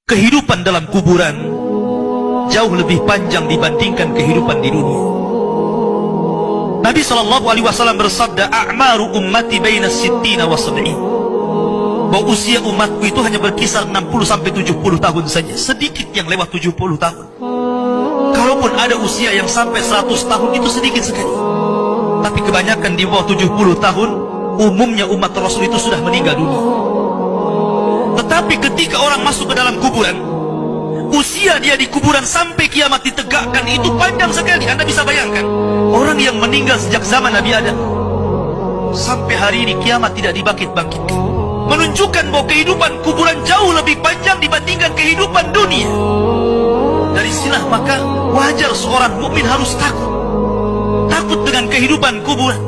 kehidupan dalam kuburan jauh lebih panjang dibandingkan kehidupan di dunia. Nabi SAW bersabda, "A'maru ummati baina sittina wa sab'in." Bahwa usia umatku itu hanya berkisar 60 sampai 70 tahun saja. Sedikit yang lewat 70 tahun. Kalaupun ada usia yang sampai 100 tahun itu sedikit sekali. Tapi kebanyakan di bawah 70 tahun, umumnya umat Rasul itu sudah meninggal dunia. Tetapi ketika orang masuk ke dalam kuburan, usia dia di kuburan sampai kiamat ditegakkan itu panjang sekali. Anda bisa bayangkan, orang yang meninggal sejak zaman Nabi Adam sampai hari ini kiamat tidak dibangkit-bangkitkan, menunjukkan bahwa kehidupan kuburan jauh lebih panjang dibandingkan kehidupan dunia. Dari sinilah maka wajar seorang mukmin harus takut dengan kehidupan kuburan.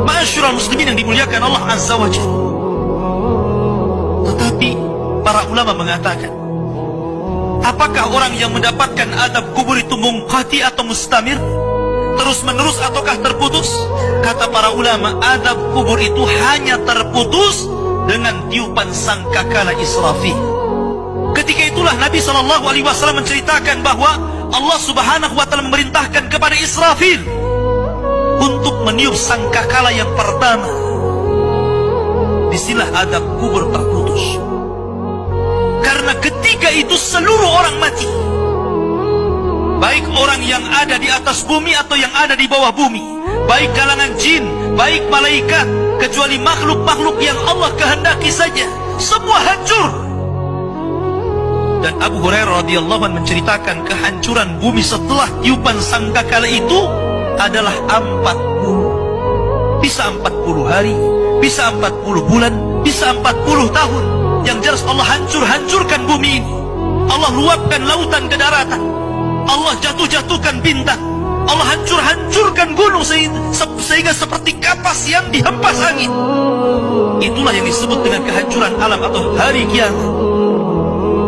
Ma'asyiral muslimin yang dimuliakan Allah Azza wa Jalla. Tetapi para ulama mengatakan, apakah orang yang mendapatkan adab kubur itu munqati atau mustamir, terus menerus ataukah terputus? Kata para ulama, adab kubur itu hanya terputus dengan tiupan sangkakala Israfil. Ketika itulah Nabi SAW menceritakan bahwa Allah Subhanahu wa Ta'ala memerintahkan kepada Israfil untuk meniup sangkakala yang pertama. Disinilah adab kubur terputus. Karena ketika itu seluruh orang mati, baik orang yang ada di atas bumi atau yang ada di bawah bumi, baik kalangan jin, baik malaikat, kecuali makhluk-makhluk yang Allah kehendaki saja, semua hancur. Dan Abu Hurairah radhiyallahu anhu menceritakan kehancuran bumi setelah tiupan sangkakala itu adalah 40. Bisa 40 hari, bisa 40 bulan, bisa 40 tahun. Yang jelas Allah hancurkan bumi ini. Allah luapkan lautan ke daratan. Allah jatuhkan bintang. Allah hancurkan gunung sehingga seperti kapas yang dihempas angin. Itulah yang disebut dengan kehancuran alam atau hari kiamat.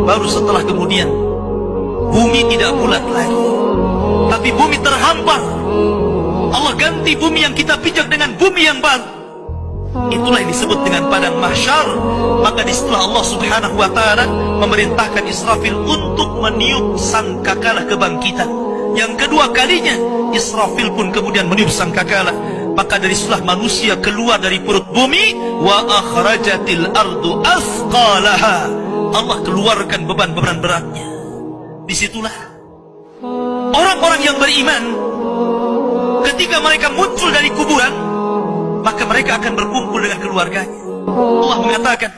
Baru setelah kemudian bumi tidak bulat lagi, tapi bumi terhampar. Allah ganti bumi yang kita pijak dengan bumi yang baru. Itulah yang disebut dengan padang mahsyar. Maka disitulah Allah Subhanahu wa Ta'ala memerintahkan Israfil untuk meniup sangkakala kebangkitan. Yang kedua kalinya Israfil pun kemudian meniup sangkakala. Maka dari situlah manusia keluar dari perut bumi. Wa akhrajatil ardu athqalaha. Allah keluarkan beban-beban beratnya. Disitulah orang-orang yang beriman, ketika mereka muncul dari kuburan, maka mereka akan berkumpul dengan keluarganya. Allah mengatakan,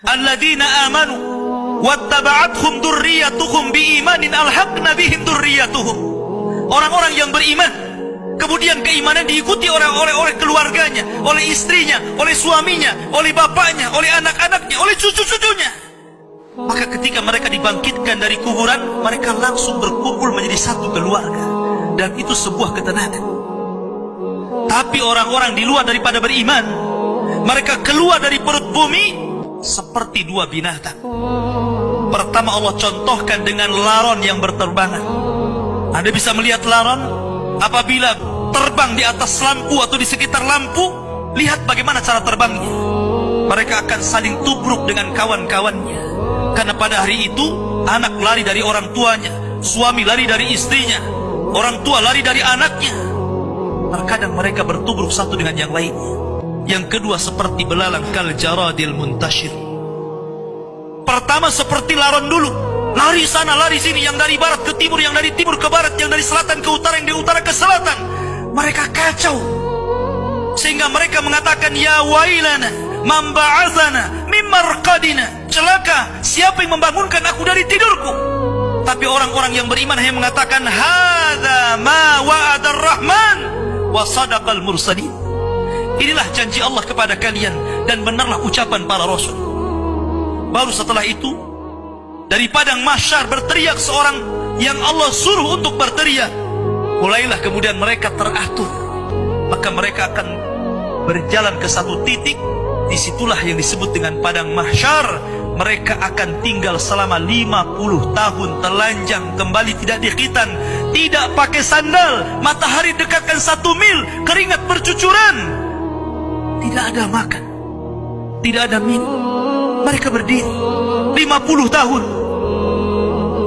alladzina amanu wattaba'athum dzurriyyatuhum biimanin alhaqna bihim dzurriyyatuhum. Orang-orang yang beriman, kemudian keimanan diikuti oleh keluarganya, oleh istrinya, oleh suaminya, oleh bapaknya, oleh anak-anaknya, oleh cucu-cucunya. Maka ketika mereka dibangkitkan dari kuburan, mereka langsung berkumpul menjadi satu keluarga. Dan itu sebuah ketenangan. Tapi orang-orang di luar daripada beriman, mereka keluar dari perut bumi seperti dua binatang. Pertama Allah contohkan dengan laron yang berterbangan. Anda bisa melihat laron apabila terbang di atas lampu atau di sekitar lampu. Lihat bagaimana cara terbangnya. Mereka akan saling tubruk dengan kawan-kawannya. Karena pada hari itu anak lari dari orang tuanya, suami lari dari istrinya, orang tua lari dari anaknya. Terkadang mereka bertubruk satu dengan yang lainnya. Yang kedua seperti belalang kal jaradil muntashir. Pertama seperti laron dulu, lari sana lari sini, yang dari barat ke timur, yang dari timur ke barat, yang dari selatan ke utara, yang dari utara ke selatan. Mereka kacau sehingga mereka mengatakan, ya wailana man ba'atsana min marqadina. Celaka, siapa yang membangunkan aku dari tidurku? Tapi orang-orang yang beriman hanya mengatakan, hadza ma wa'adar rahman wa sadaqal mursalin. Inilah janji Allah kepada kalian dan benarlah ucapan para rasul. Baru setelah itu dari padang mahsyar berteriak seorang yang Allah suruh untuk berteriak. Mulailah kemudian mereka teratur. Maka mereka akan berjalan ke satu titik. Disitulah yang disebut dengan padang mahsyar. Mereka akan tinggal selama 50 tahun telanjang, kembali tidak dikhitan, tidak pakai sandal, matahari dekatkan 1 mil, keringat bercucuran, tidak ada makan, tidak ada minum. Mereka berdiri 50 tahun.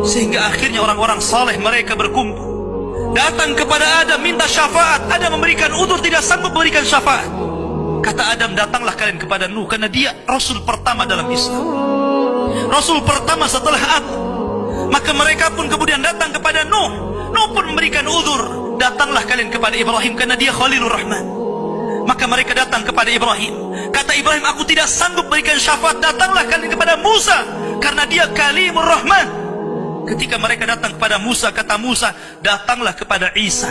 Sehingga akhirnya orang-orang saleh mereka berkumpul, datang kepada Adam minta syafaat. Adam memberikan udzur, tidak sanggup memberikan syafaat. Kata Adam, datanglah kalian kepada Nuh, karena dia Rasul pertama dalam Islam, Rasul pertama setelah aku. Maka mereka pun kemudian datang kepada Nuh. Nuh pun memberikan udzur, datanglah kalian kepada Ibrahim, karena dia Khalilur Rahman. Maka mereka datang kepada Ibrahim. Kata Ibrahim, aku tidak sanggup berikan syafaat, datanglah kalian kepada Musa, karena dia Kalimur Rahman. Ketika mereka datang kepada Musa, kata Musa, datanglah kepada Isa.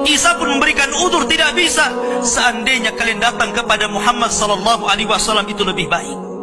Isa pun memberikan udzur, tidak bisa. Seandainya kalian datang kepada Muhammad sallallahu alaihi wasallam itu lebih baik.